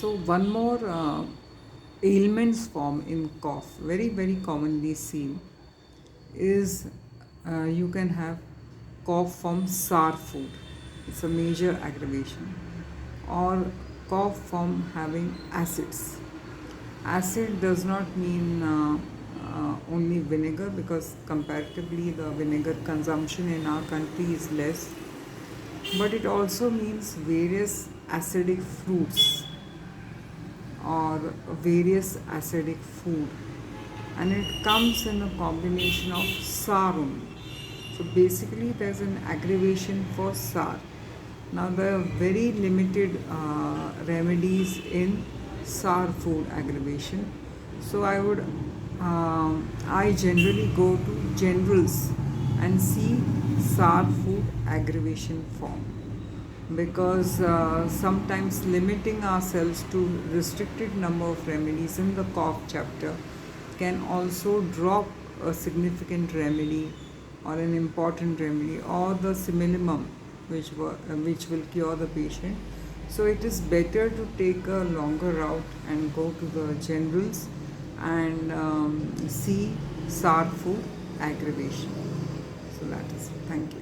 So one more ailments form in cough, very commonly seen, is you can have cough from sour food. It's a major aggravation. Or cough from having acids. Acid does not mean only vinegar, because comparatively the vinegar consumption in our country is less, but it also means various acidic fruits or various acidic food, and it comes in a combination of sour only. So basically there's an aggravation for sour. Now there are very limited remedies in sour food aggravation. So I generally go to generals and see sour food aggravation form, because sometimes limiting ourselves to restricted number of remedies in the cough chapter can also drop a significant remedy or an important remedy or the minimum which will cure the patient. So it is better to take a longer route and go to the generals and see sour food aggravation. So that is it. Thank you.